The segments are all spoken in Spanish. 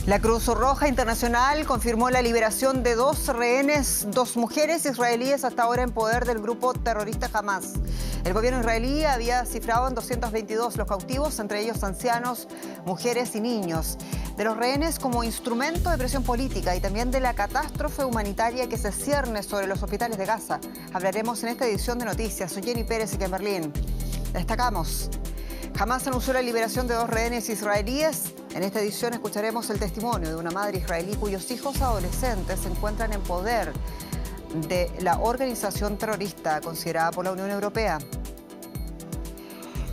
La Cruz Roja Internacional confirmó la liberación de 2 rehenes, 2 mujeres israelíes hasta ahora en poder del grupo terrorista Hamas. El gobierno israelí había cifrado en 222 los cautivos, entre ellos ancianos, mujeres y niños. De los rehenes como instrumento de presión política y también de la catástrofe humanitaria que se cierne sobre los hospitales de Gaza. Hablaremos en esta edición de Noticias. Soy Jenny Pérez y en Berlín. Destacamos. Hamas anunció la liberación de 2 rehenes israelíes. En esta edición escucharemos el testimonio de una madre israelí cuyos hijos adolescentes se encuentran en poder de la organización terrorista considerada por la Unión Europea.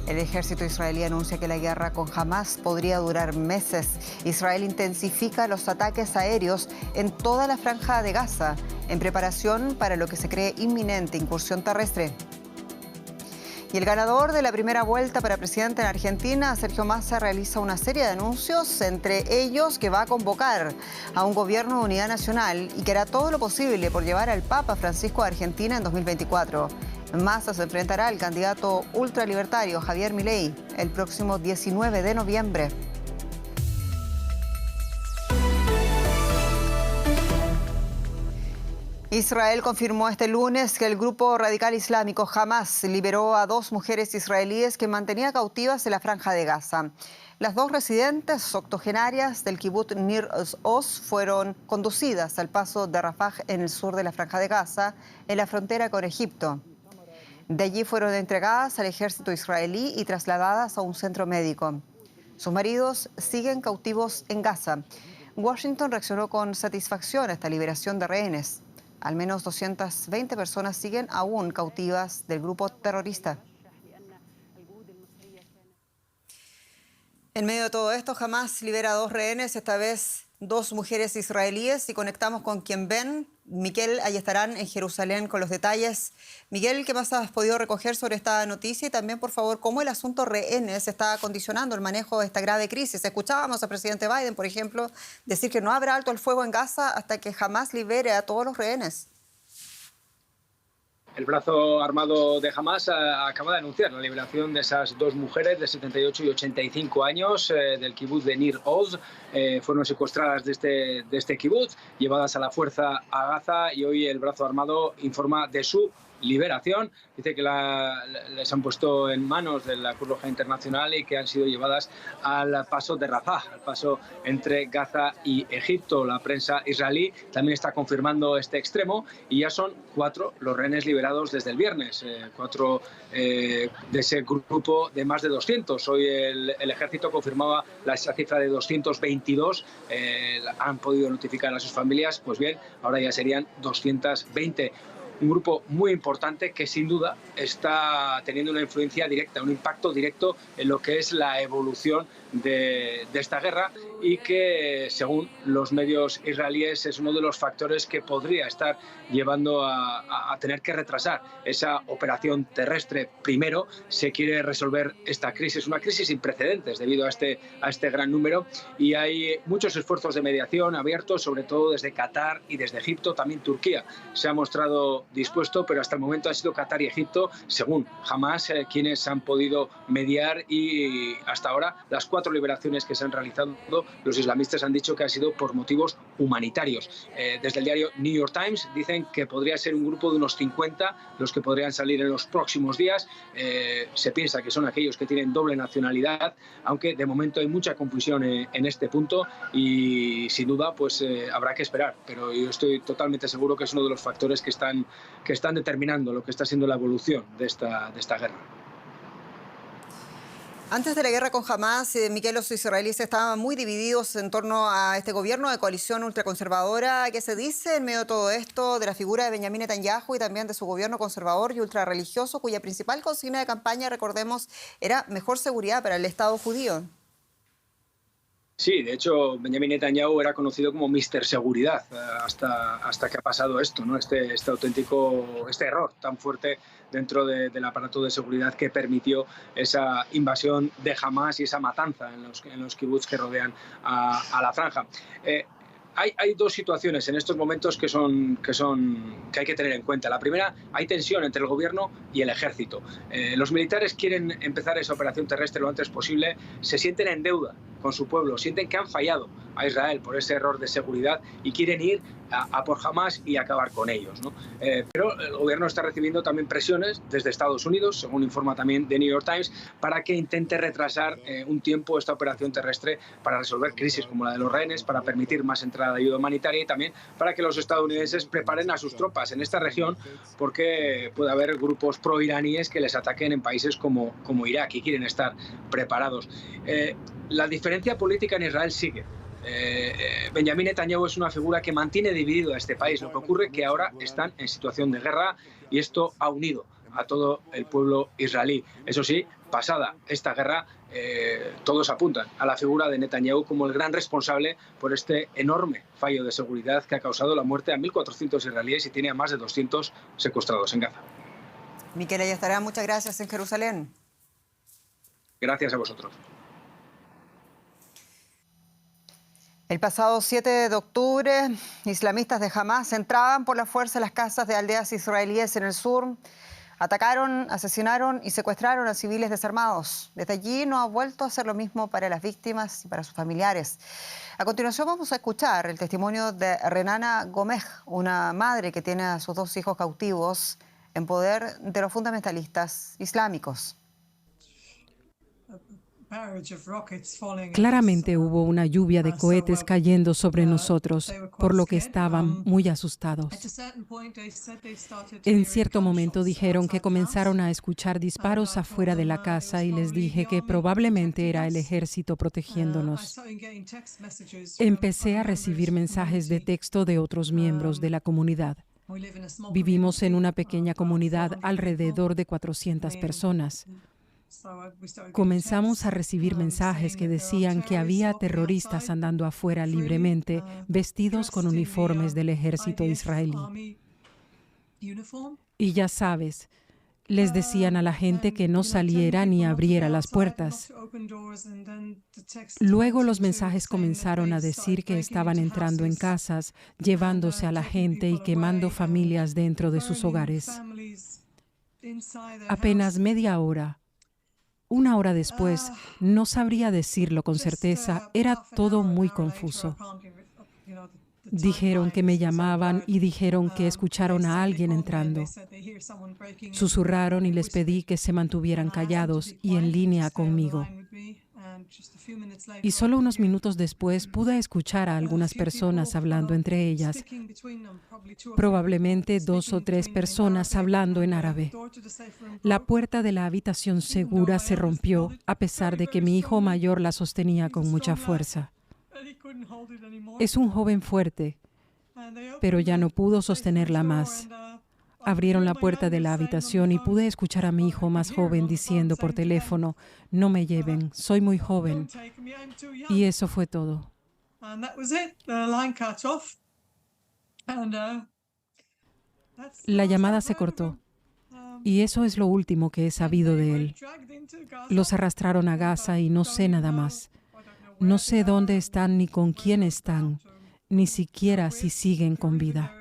El ejército israelí anuncia que la guerra con Hamas podría durar meses. Israel intensifica los ataques aéreos en toda la franja de Gaza, en preparación para lo que se cree inminente incursión terrestre. Y el ganador de la primera vuelta para presidente en Argentina, Sergio Massa, realiza una serie de anuncios, entre ellos que va a convocar a un gobierno de unidad nacional y que hará todo lo posible por llevar al Papa Francisco a Argentina en 2024. Massa se enfrentará al candidato ultralibertario Javier Milei el próximo 19 de noviembre. Israel confirmó este lunes que el grupo radical islámico Hamas liberó a 2 mujeres israelíes que mantenía cautivas en la franja de Gaza. Las 2 residentes octogenarias del kibutz Nir Oz fueron conducidas al paso de Rafah en el sur de la franja de Gaza, en la frontera con Egipto. De allí fueron entregadas al ejército israelí y trasladadas a un centro médico. Sus maridos siguen cautivos en Gaza. Washington reaccionó con satisfacción a esta liberación de rehenes. Al menos 220 personas siguen aún cautivas del grupo terrorista. En medio de todo esto, Hamas libera a 2 rehenes, esta vez 2 mujeres israelíes, y conectamos con quien ven. Miguel Ayestarán en Jerusalén con los detalles. Miguel, ¿qué más has podido recoger sobre esta noticia? Y también, por favor, ¿cómo el asunto rehenes está condicionando el manejo de esta grave crisis? Escuchábamos al presidente Biden, por ejemplo, decir que no habrá alto el fuego en Gaza hasta que Hamas libere a todos los rehenes. El brazo armado de Hamas acaba de anunciar la liberación de esas 2 mujeres de 78 y 85 años del kibutz de Nir Oz. Fueron secuestradas de este kibutz, llevadas a la fuerza a Gaza, y hoy el brazo armado informa de su liberación. Dice que les han puesto en manos de la Cruz Roja Internacional y que han sido llevadas al paso de Rafah, al paso entre Gaza y Egipto. La prensa israelí también está confirmando este extremo y ya son 4 los rehenes liberados desde el viernes. 4 de ese grupo de más de 200. Hoy el ejército confirmaba esa cifra de 222. Han podido notificar a sus familias. Pues bien, ahora ya serían 220. Un grupo muy importante que sin duda está teniendo una influencia directa, un impacto directo en lo que es la evolución de esta guerra, y que según los medios israelíes es uno de los factores que podría estar llevando a tener que retrasar esa operación terrestre. Primero se quiere resolver esta crisis, una crisis sin precedentes debido a este gran número, y hay muchos esfuerzos de mediación abiertos, sobre todo desde Qatar y desde Egipto. También Turquía se ha mostrado dispuesto, pero hasta el momento ha sido Qatar y Egipto, según Hamas, quienes han podido mediar, y hasta ahora las 4 liberaciones que se han realizado, los islamistas han dicho que ha sido por motivos humanitarios. Desde el diario New York Times dicen que podría ser un grupo de unos 50 los que podrían salir en los próximos días. Se piensa que son aquellos que tienen doble nacionalidad, aunque de momento hay mucha confusión en este punto, y sin duda pues habrá que esperar, pero yo estoy totalmente seguro que es uno de los factores que están determinando lo que está siendo la evolución de esta guerra. Antes de la guerra con Hamas, Miguel, los israelíes estaban muy divididos en torno a este gobierno de coalición ultraconservadora. ¿Qué se dice en medio de todo esto de la figura de Benjamín Netanyahu y también de su gobierno conservador y ultrarreligioso, cuya principal consigna de campaña, recordemos, era mejor seguridad para el Estado judío? Sí, de hecho, Benjamín Netanyahu era conocido como Mr. Seguridad hasta que ha pasado esto, ¿no? Este error tan fuerte dentro del aparato de seguridad que permitió esa invasión de Hamas y esa matanza en los kibbutz que rodean a la franja. Hay 2 situaciones en estos momentos que hay que tener en cuenta. La primera, hay tensión entre el gobierno y el ejército. Los militares quieren empezar esa operación terrestre lo antes posible, se sienten en deuda con su pueblo, sienten que han fallado a Israel por ese error de seguridad y quieren ir a por Hamás y acabar con ellos, ¿no? Pero el gobierno está recibiendo también presiones desde Estados Unidos, según informa también The New York Times, para que intente retrasar un tiempo esta operación terrestre para resolver crisis como la de los rehenes, para permitir más entrada de ayuda humanitaria y también para que los estadounidenses preparen a sus tropas en esta región, porque puede haber grupos proiraníes que les ataquen en países como Irak y quieren estar preparados. La diferencia política en Israel sigue. Benjamín Netanyahu es una figura que mantiene dividido a este país. Lo que ocurre es que ahora están en situación de guerra y esto ha unido a todo el pueblo israelí. Eso sí, pasada esta guerra, todos apuntan a la figura de Netanyahu como el gran responsable por este enorme fallo de seguridad que ha causado la muerte a 1.400 israelíes y tiene a más de 200 secuestrados en Gaza. Miquel Ayestarán, muchas gracias en Jerusalén. Gracias a vosotros. El pasado 7 de octubre, islamistas de Hamás entraban por la fuerza en las casas de aldeas israelíes en el sur, atacaron, asesinaron y secuestraron a civiles desarmados. Desde allí no ha vuelto a hacer lo mismo para las víctimas y para sus familiares. A continuación vamos a escuchar el testimonio de Renana Gomej, una madre que tiene a sus 2 hijos cautivos en poder de los fundamentalistas islámicos. Claramente hubo una lluvia de cohetes cayendo sobre nosotros, por lo que estaban muy asustados. En cierto momento dijeron que comenzaron a escuchar disparos afuera de la casa y les dije que probablemente era el ejército protegiéndonos. Empecé a recibir mensajes de texto de otros miembros de la comunidad. Vivimos en una pequeña comunidad alrededor de 400 personas. Comenzamos a recibir mensajes que decían que había terroristas andando afuera libremente, vestidos con uniformes del ejército israelí. Y ya sabes, les decían a la gente que no saliera ni abriera las puertas. Luego los mensajes comenzaron a decir que estaban entrando en casas, llevándose a la gente y quemando familias dentro de sus hogares. Apenas media hora. Una hora después, no sabría decirlo con certeza, era todo muy confuso. Dijeron que me llamaban y dijeron que escucharon a alguien entrando. Susurraron y les pedí que se mantuvieran callados y en línea conmigo. Y solo unos minutos después pude escuchar a algunas personas hablando entre ellas, probablemente 2 o 3 personas hablando en árabe. La puerta de la habitación segura se rompió, a pesar de que mi hijo mayor la sostenía con mucha fuerza. Es un joven fuerte, pero ya no pudo sostenerla más. Abrieron la puerta de la habitación y pude escuchar a mi hijo más joven diciendo por teléfono, no me lleven, soy muy joven. Y eso fue todo. La llamada se cortó. Y eso es lo último que he sabido de él. Los arrastraron a Gaza y no sé nada más. No sé dónde están ni con quién están, ni siquiera si siguen con vida.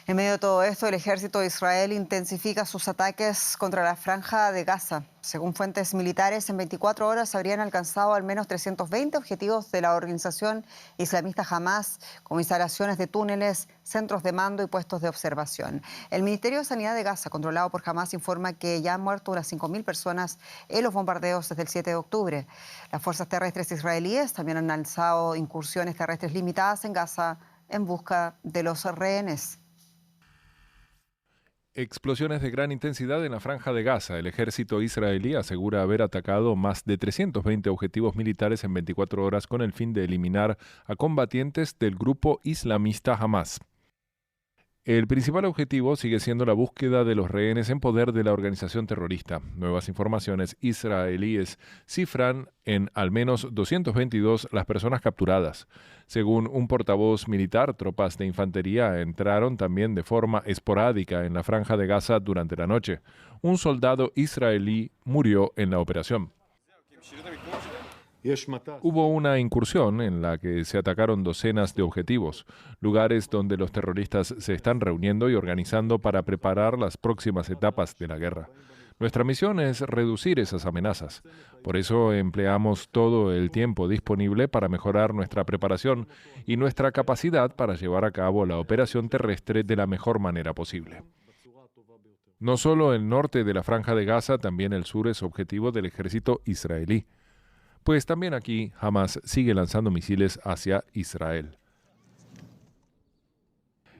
En medio de todo esto, el ejército de Israel intensifica sus ataques contra la franja de Gaza. Según fuentes militares, en 24 horas habrían alcanzado al menos 320 objetivos de la organización islamista Hamás, como instalaciones de túneles, centros de mando y puestos de observación. El Ministerio de Sanidad de Gaza, controlado por Hamás, informa que ya han muerto unas 5.000 personas en los bombardeos desde el 7 de octubre. Las fuerzas terrestres israelíes también han lanzado incursiones terrestres limitadas en Gaza en busca de los rehenes. Explosiones de gran intensidad en la franja de Gaza. El ejército israelí asegura haber atacado más de 320 objetivos militares en 24 horas con el fin de eliminar a combatientes del grupo islamista Hamás. El principal objetivo sigue siendo la búsqueda de los rehenes en poder de la organización terrorista. Nuevas informaciones israelíes cifran en al menos 222 las personas capturadas. Según un portavoz militar, tropas de infantería entraron también de forma esporádica en la franja de Gaza durante la noche. Un soldado israelí murió en la operación. Hubo una incursión en la que se atacaron docenas de objetivos, lugares donde los terroristas se están reuniendo y organizando para preparar las próximas etapas de la guerra. Nuestra misión es reducir esas amenazas. Por eso empleamos todo el tiempo disponible para mejorar nuestra preparación y nuestra capacidad para llevar a cabo la operación terrestre de la mejor manera posible. No solo el norte de la Franja de Gaza, también el sur es objetivo del ejército israelí. Pues también aquí Hamas sigue lanzando misiles hacia Israel.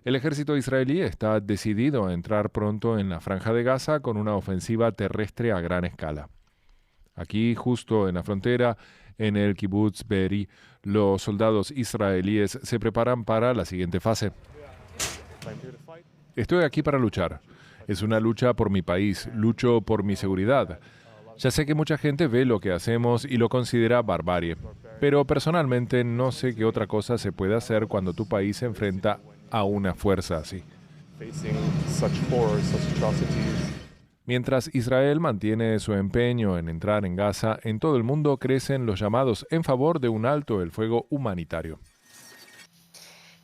El ejército israelí está decidido a entrar pronto en la Franja de Gaza con una ofensiva terrestre a gran escala. Aquí, justo en la frontera, en el kibutz Be'eri, los soldados israelíes se preparan para la siguiente fase. Estoy aquí para luchar. Es una lucha por mi país, lucho por mi seguridad. Ya sé que mucha gente ve lo que hacemos y lo considera barbarie, pero personalmente no sé qué otra cosa se puede hacer cuando tu país se enfrenta a una fuerza así. Mientras Israel mantiene su empeño en entrar en Gaza, en todo el mundo crecen los llamados en favor de un alto el fuego humanitario.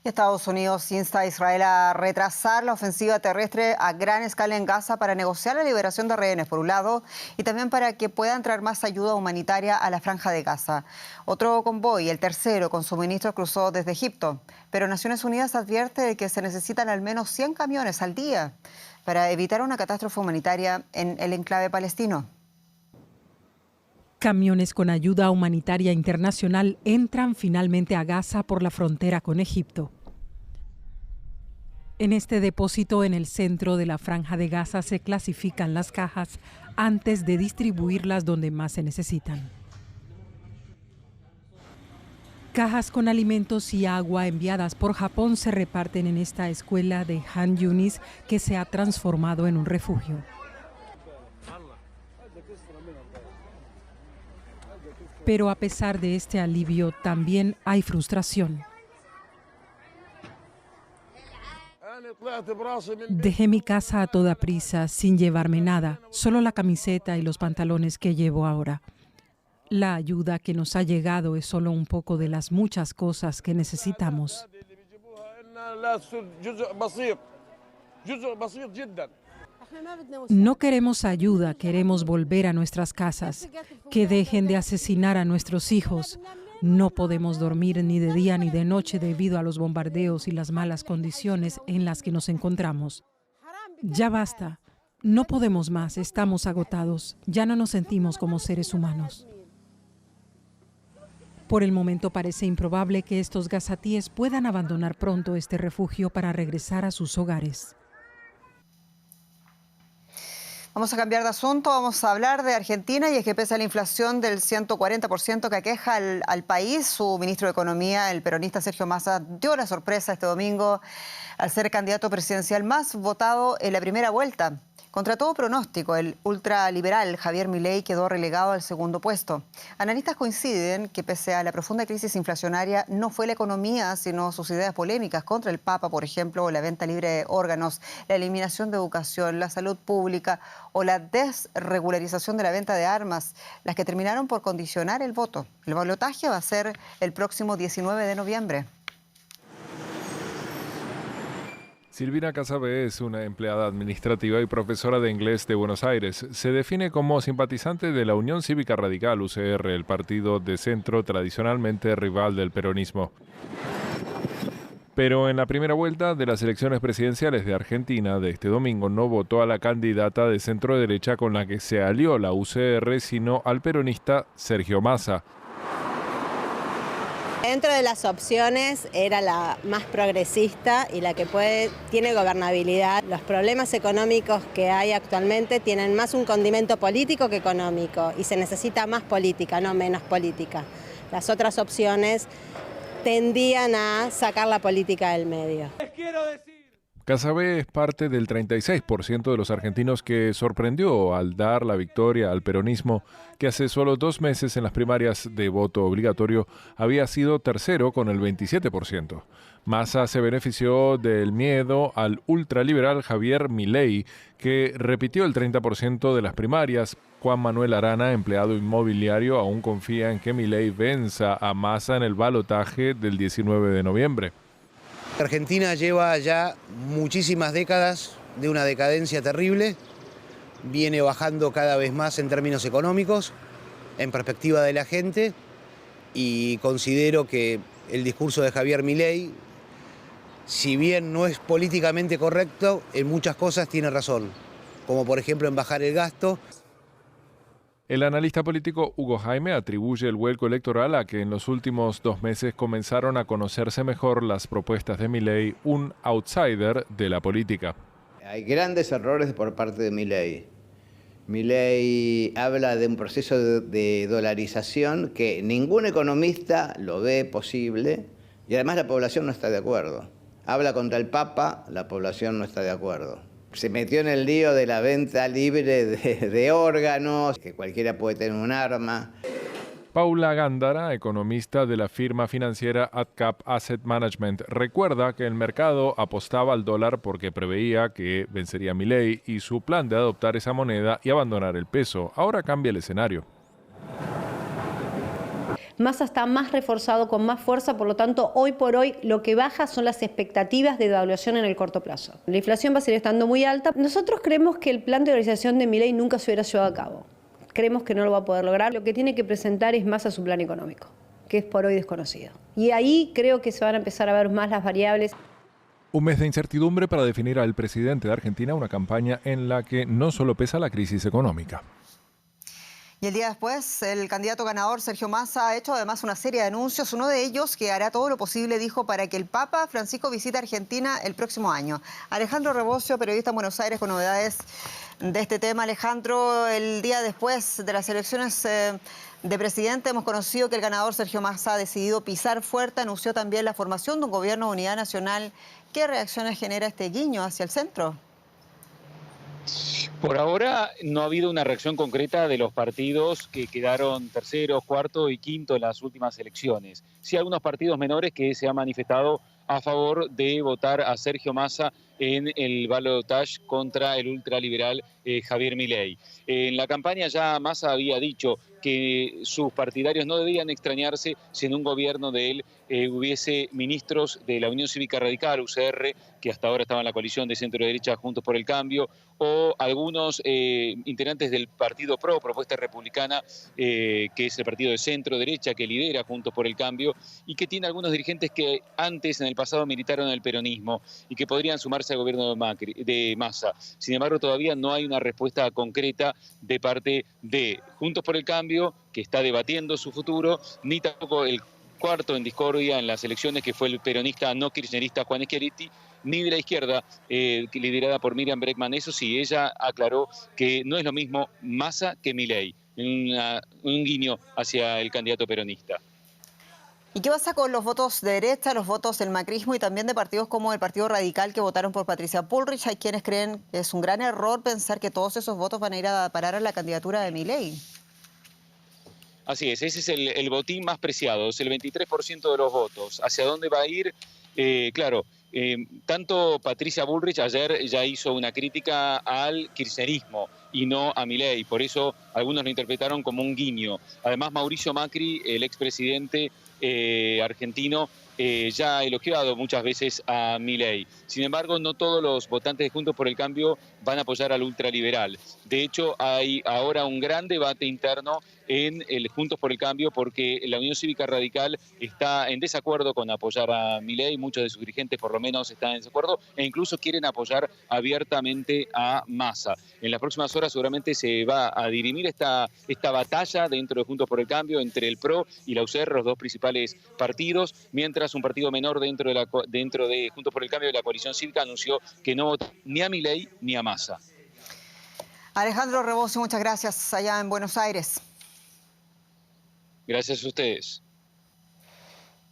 Estados Unidos insta a Israel a retrasar la ofensiva terrestre a gran escala en Gaza para negociar la liberación de rehenes, por un lado, y también para que pueda entrar más ayuda humanitaria a la Franja de Gaza. Otro convoy, el tercero, con suministros cruzó desde Egipto, pero Naciones Unidas advierte de que se necesitan al menos 100 camiones al día para evitar una catástrofe humanitaria en el enclave palestino. Camiones con ayuda humanitaria internacional entran finalmente a Gaza por la frontera con Egipto. En este depósito en el centro de la Franja de Gaza se clasifican las cajas antes de distribuirlas donde más se necesitan. Cajas con alimentos y agua enviadas por Japón se reparten en esta escuela de Han Yunis que se ha transformado en un refugio. Pero a pesar de este alivio, también hay frustración. Dejé mi casa a toda prisa, sin llevarme nada, solo la camiseta y los pantalones que llevo ahora. La ayuda que nos ha llegado es solo un poco de las muchas cosas que necesitamos. No queremos ayuda, queremos volver a nuestras casas, que dejen de asesinar a nuestros hijos. No podemos dormir ni de día ni de noche debido a los bombardeos y las malas condiciones en las que nos encontramos. Ya basta, no podemos más, estamos agotados, ya no nos sentimos como seres humanos. Por el momento parece improbable que estos gazatíes puedan abandonar pronto este refugio para regresar a sus hogares. Vamos a cambiar de asunto, vamos a hablar de Argentina, y es que pese a la inflación del 140% que aqueja al país, su ministro de Economía, el peronista Sergio Massa, dio la sorpresa este domingo al ser candidato presidencial más votado en la primera vuelta. Contra todo pronóstico, el ultraliberal Javier Milei quedó relegado al segundo puesto. Analistas coinciden que pese a la profunda crisis inflacionaria, no fue la economía, sino sus ideas polémicas contra el Papa, por ejemplo, o la venta libre de órganos, la eliminación de educación, la salud pública o la desregularización de la venta de armas, las que terminaron por condicionar el voto. El balotaje va a ser el próximo 19 de noviembre. Silvina Casabe es una empleada administrativa y profesora de inglés de Buenos Aires. Se define como simpatizante de la Unión Cívica Radical, UCR, el partido de centro tradicionalmente rival del peronismo. Pero en la primera vuelta de las elecciones presidenciales de Argentina de este domingo no votó a la candidata de centro-derecha con la que se alió la UCR, sino al peronista Sergio Massa. Dentro de las opciones era la más progresista y la que tiene gobernabilidad. Los problemas económicos que hay actualmente tienen más un condimento político que económico y se necesita más política, no menos política. Las otras opciones tendían a sacar la política del medio. Casabe es parte del 36% de los argentinos que sorprendió al dar la victoria al peronismo, que hace solo 2 meses en las primarias de voto obligatorio había sido tercero con el 27%. Massa se benefició del miedo al ultraliberal Javier Milei, que repitió el 30% de las primarias. Juan Manuel Arana, empleado inmobiliario, aún confía en que Milei venza a Massa en el balotaje del 19 de noviembre. Argentina lleva ya muchísimas décadas de una decadencia terrible, viene bajando cada vez más en términos económicos, en perspectiva de la gente, y considero que el discurso de Javier Milei, si bien no es políticamente correcto, en muchas cosas tiene razón, como por ejemplo en bajar el gasto. El analista político Hugo Jaime atribuye el vuelco electoral a que en los últimos 2 meses comenzaron a conocerse mejor las propuestas de Milei, un outsider de la política. Hay grandes errores por parte de Milei. Milei habla de un proceso de dolarización que ningún economista lo ve posible y además la población no está de acuerdo. Habla contra el Papa, la población no está de acuerdo. Se metió en el lío de la venta libre de órganos, que cualquiera puede tener un arma. Paula Gándara, economista de la firma financiera AdCap Asset Management, recuerda que el mercado apostaba al dólar porque preveía que vencería Milei y su plan de adoptar esa moneda y abandonar el peso. Ahora cambia el escenario. Massa está más reforzado, con más fuerza, por lo tanto, hoy por hoy lo que baja son las expectativas de devaluación en el corto plazo. La inflación va a seguir estando muy alta. Nosotros creemos que el plan de dolarización de Milei nunca se hubiera llevado a cabo. Creemos que no lo va a poder lograr. Lo que tiene que presentar es Massa su plan económico, que es por hoy desconocido. Y ahí creo que se van a empezar a ver más las variables. Un mes de incertidumbre para definir al presidente de Argentina, una campaña en la que no solo pesa la crisis económica. Y el día después, el candidato ganador, Sergio Massa, ha hecho además una serie de anuncios. Uno de ellos que hará todo lo posible, dijo, para que el Papa Francisco visite Argentina el próximo año. Alejandro Rebocio, periodista en Buenos Aires, con novedades de este tema. Alejandro, el día después de las elecciones de presidente, hemos conocido que el ganador, Sergio Massa, ha decidido pisar fuerte. Anunció también la formación de un gobierno de unidad nacional. ¿Qué reacciones genera este guiño hacia el centro? Por ahora no ha habido una reacción concreta de los partidos que quedaron tercero, cuarto y quinto en las últimas elecciones. Sí, algunos partidos menores que se han manifestado a favor de votar a Sergio Massa en el balotaje contra el ultraliberal Javier Milei. En la campaña ya Massa había dicho que sus partidarios no debían extrañarse si en un gobierno de él hubiese ministros de la Unión Cívica Radical, UCR, que hasta ahora estaban en la coalición de centro-derecha Juntos por el Cambio, o algunos integrantes del Partido PRO, Propuesta Republicana, que es el partido de centro-derecha que lidera Juntos por el Cambio y que tiene algunos dirigentes que antes, en el pasado, militaron en el peronismo y que podrían sumarse al gobierno de Massa. Sin embargo, todavía no hay una respuesta concreta de parte de Juntos por el Cambio, que está debatiendo su futuro, ni tampoco el cuarto en discordia en las elecciones, que fue el peronista no kirchnerista Juan Schiaretti, ni de la izquierda, liderada por Miriam Bregman. Eso sí, ella aclaró que no es lo mismo Massa que Milei, un guiño hacia el candidato peronista. ¿Y qué pasa con los votos de derecha, los votos del macrismo y también de partidos como el Partido Radical que votaron por Patricia Bullrich? Hay quienes creen que es un gran error pensar que todos esos votos van a ir a parar a la candidatura de Milei. Así es, ese es el botín más preciado, es el 23% de los votos. ¿Hacia dónde va a ir? Tanto Patricia Bullrich ayer ya hizo una crítica al kirchnerismo y no a Milei, por eso algunos lo interpretaron como un guiño. Además, Mauricio Macri, el expresidente argentino, ya ha elogiado muchas veces a Milei. Sin embargo, no todos los votantes de Juntos por el Cambio van a apoyar al ultraliberal. De hecho, hay ahora un gran debate interno en el Juntos por el Cambio porque la Unión Cívica Radical está en desacuerdo con apoyar a Milei. Muchos de sus dirigentes, por lo menos, están en desacuerdo e incluso quieren apoyar abiertamente a Massa. En las próximas horas seguramente se va a dirimir esta batalla dentro de Juntos por el Cambio entre el PRO y la UCR, los dos principales partidos, mientras un partido menor dentro de Juntos por el Cambio de la coalición cívica anunció que no vota ni a Milei ni a Massa. Alejandro Rebocio, muchas gracias allá en Buenos Aires. Gracias a ustedes.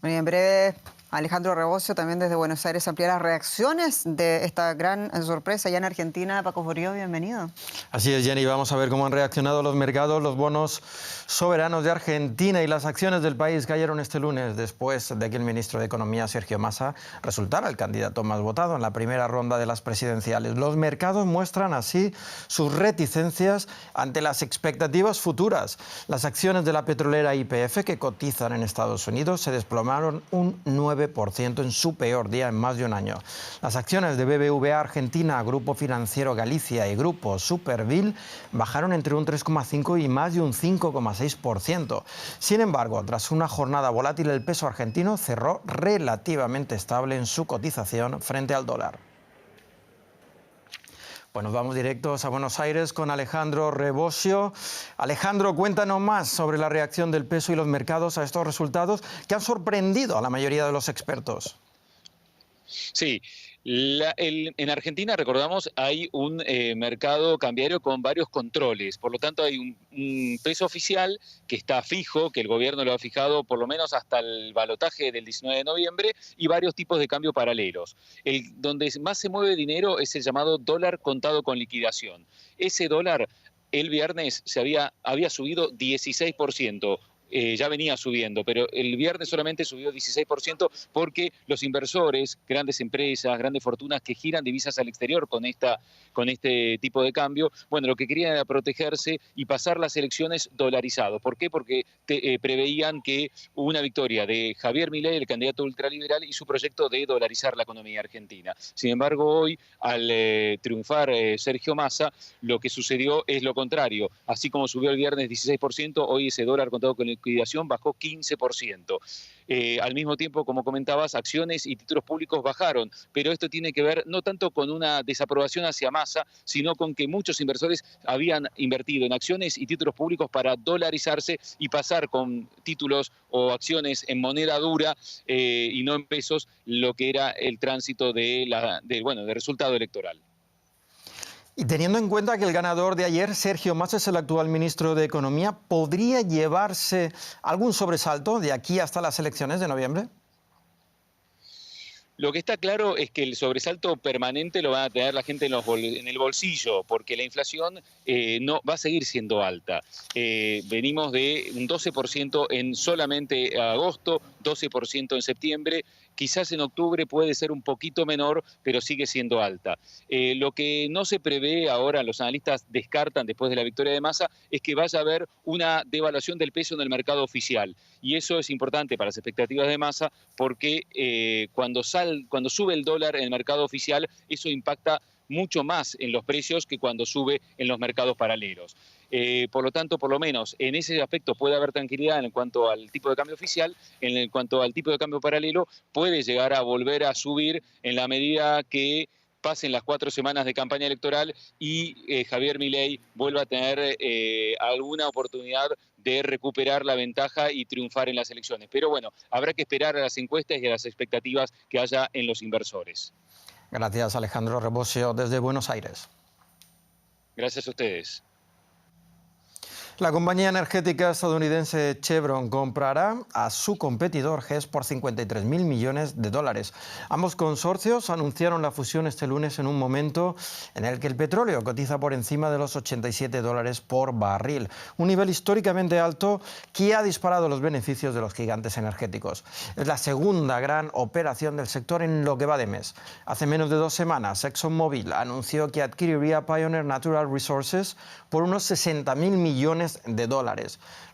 Muy en breve, Alejandro Rebocio también desde Buenos Aires amplía las reacciones de esta gran sorpresa allá en Argentina. Paco Borío, bienvenido. Así es, Jenny, vamos a ver cómo han reaccionado los mercados, los bonos soberanos de Argentina y las acciones del país cayeron este lunes después de que el ministro de Economía, Sergio Massa, resultara el candidato más votado en la primera ronda de las presidenciales. Los mercados muestran así sus reticencias ante las expectativas futuras. Las acciones de la petrolera YPF, que cotizan en Estados Unidos, se desplomaron un 9%. 9% en su peor día en más de un año. Las acciones de BBVA Argentina, Grupo Financiero Galicia y Grupo Superville bajaron entre un 3,5 y más de un 5,6%. Sin embargo, tras una jornada volátil, el peso argentino cerró relativamente estable en su cotización frente al dólar. Pues nos vamos directos a Buenos Aires con Alejandro Rebosio. Alejandro, cuéntanos más sobre la reacción del peso y los mercados a estos resultados que han sorprendido a la mayoría de los expertos. Sí. En Argentina, recordamos, hay un mercado cambiario con varios controles. Por lo tanto, hay un peso oficial que está fijo, que el gobierno lo ha fijado por lo menos hasta el balotaje del 19 de noviembre, y varios tipos de cambio paralelos. Donde más se mueve dinero es el llamado dólar contado con liquidación. Ese dólar, el viernes, había subido 16%. Ya venía subiendo, pero el viernes solamente subió 16% porque los inversores, grandes empresas, grandes fortunas que giran divisas al exterior con este tipo de cambio, bueno, lo que querían era protegerse y pasar las elecciones dolarizados. ¿Por qué? Porque preveían que una victoria de Javier Milei, el candidato ultraliberal, y su proyecto de dolarizar la economía argentina. Sin embargo, hoy, al triunfar Sergio Massa, lo que sucedió es lo contrario. Así como subió el viernes 16%, hoy ese dólar contado con liquidación bajó 15%. Al mismo tiempo, como comentabas, acciones y títulos públicos bajaron, pero esto tiene que ver no tanto con una desaprobación hacia Massa, sino con que muchos inversores habían invertido en acciones y títulos públicos para dolarizarse y pasar con títulos o acciones en moneda dura y no en pesos, lo que era el tránsito del resultado electoral. Y teniendo en cuenta que el ganador de ayer, Sergio Massa, es el actual ministro de Economía, ¿podría llevarse algún sobresalto de aquí hasta las elecciones de noviembre? Lo que está claro es que el sobresalto permanente lo va a tener la gente en el bolsillo, porque la inflación no va a seguir siendo alta. Venimos de un 12% en solamente agosto, 12% en septiembre. Quizás en octubre puede ser un poquito menor, pero sigue siendo alta. Lo que no se prevé ahora, los analistas descartan después de la victoria de Massa, es que vaya a haber una devaluación del peso en el mercado oficial. Y eso es importante para las expectativas de Massa porque cuando sube el dólar en el mercado oficial, eso impacta mucho más en los precios que cuando sube en los mercados paralelos. Por lo tanto, por lo menos en ese aspecto puede haber tranquilidad en cuanto al tipo de cambio oficial. En cuanto al tipo de cambio paralelo, puede llegar a volver a subir en la medida que pasen las 4 semanas de campaña electoral y Javier Milei vuelva a tener alguna oportunidad de recuperar la ventaja y triunfar en las elecciones. Pero bueno, habrá que esperar a las encuestas y a las expectativas que haya en los inversores. Gracias, Alejandro Rebosio, desde Buenos Aires. Gracias a ustedes. La compañía energética estadounidense Chevron comprará a su competidor Hess por $53.000 millones. Ambos consorcios anunciaron la fusión este lunes en un momento en el que el petróleo cotiza por encima de los $87 por barril, un nivel históricamente alto que ha disparado los beneficios de los gigantes energéticos. Es la segunda gran operación del sector en lo que va de mes. Hace menos de 2 semanas, ExxonMobil anunció que adquiriría Pioneer Natural Resources por unos $60.000 millones.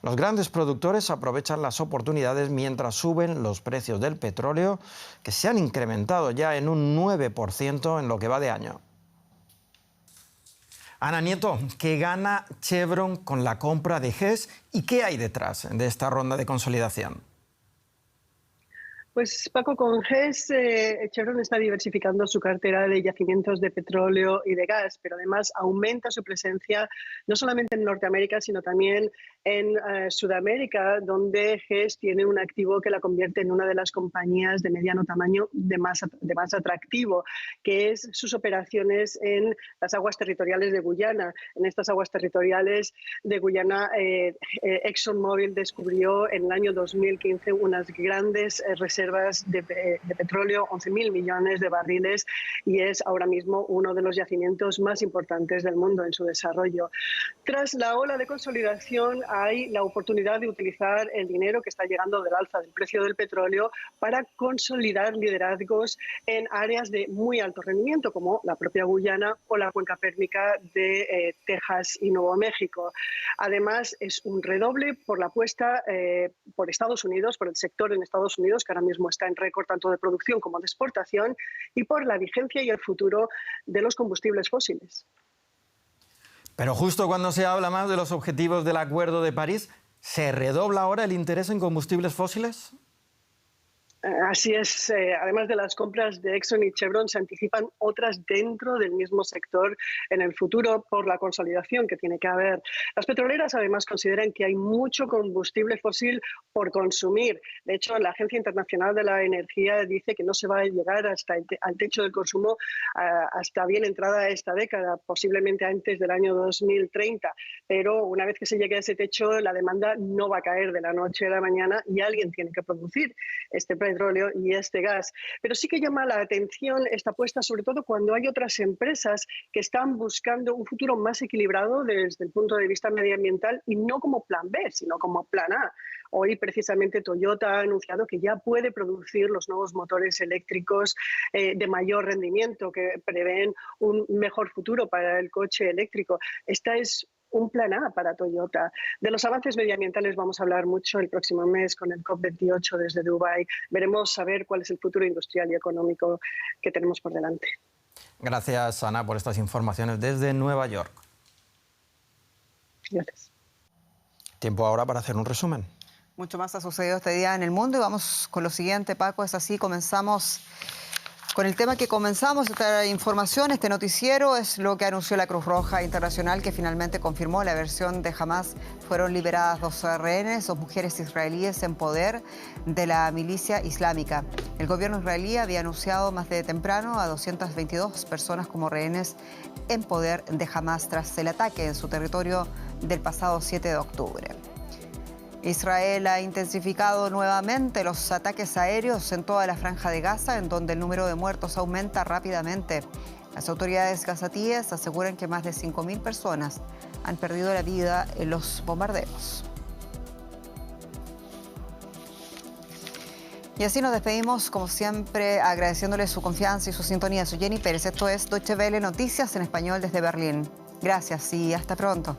Los grandes productores aprovechan las oportunidades mientras suben los precios del petróleo, que se han incrementado ya en un 9% en lo que va de año. Ana Nieto, ¿qué gana Chevron con la compra de Hess y qué hay detrás de esta ronda de consolidación? Pues Paco, con Hess, Chevron está diversificando su cartera de yacimientos de petróleo y de gas, pero además aumenta su presencia no solamente en Norteamérica, sino también en Sudamérica, donde Hess tiene un activo que la convierte en una de las compañías de mediano tamaño de más atractivo, que es sus operaciones en las aguas territoriales de Guyana. En estas aguas territoriales de Guyana, ExxonMobil descubrió en el año 2015 unas grandes reservas de petróleo, 11.000 millones de barriles, y es ahora mismo uno de los yacimientos más importantes del mundo en su desarrollo. Tras la ola de consolidación hay la oportunidad de utilizar el dinero que está llegando del alza del precio del petróleo para consolidar liderazgos en áreas de muy alto rendimiento, como la propia Guyana o la cuenca pérmica de Texas y Nuevo México. Además, es un redoble por la apuesta por Estados Unidos, por el sector en Estados Unidos, que ahora mismo está en récord tanto de producción como de exportación, y por la vigencia y el futuro de los combustibles fósiles. Pero justo cuando se habla más de los objetivos del Acuerdo de París, ¿se redobla ahora el interés en combustibles fósiles? Así es. Además de las compras de Exxon y Chevron, se anticipan otras dentro del mismo sector en el futuro por la consolidación que tiene que haber. Las petroleras además consideran que hay mucho combustible fósil por consumir. De hecho, la Agencia Internacional de la Energía dice que no se va a llegar hasta al techo del consumo hasta bien entrada esta década, posiblemente antes del año 2030. Pero una vez que se llegue a ese techo, la demanda no va a caer de la noche a la mañana y alguien tiene que producir este petróleo y este gas. Pero sí que llama la atención esta apuesta, sobre todo cuando hay otras empresas que están buscando un futuro más equilibrado desde el punto de vista medioambiental y no como plan B, sino como plan A. Hoy precisamente Toyota ha anunciado que ya puede producir los nuevos motores eléctricos de mayor rendimiento que prevén un mejor futuro para el coche eléctrico. Esta es un plan A para Toyota. De los avances medioambientales vamos a hablar mucho el próximo mes con el COP28 desde Dubái. Veremos a ver cuál es el futuro industrial y económico que tenemos por delante. Gracias, Ana, por estas informaciones desde Nueva York. Gracias. Tiempo ahora para hacer un resumen. Mucho más ha sucedido este día en el mundo y vamos con lo siguiente, Paco. Es así, comenzamos con el tema que comenzamos. Esta información, este noticiero, es lo que anunció la Cruz Roja Internacional, que finalmente confirmó la versión de Hamas. Fueron liberadas 2 rehenes, 2 mujeres israelíes en poder de la milicia islámica. El gobierno israelí había anunciado más de temprano a 222 personas como rehenes en poder de Hamas tras el ataque en su territorio del pasado 7 de octubre. Israel ha intensificado nuevamente los ataques aéreos en toda la franja de Gaza, en donde el número de muertos aumenta rápidamente. Las autoridades gazatíes aseguran que más de 5.000 personas han perdido la vida en los bombardeos. Y así nos despedimos, como siempre, agradeciéndoles su confianza y su sintonía. Soy Jenny Pérez. Esto es Deutsche Welle Noticias en español desde Berlín. Gracias y hasta pronto.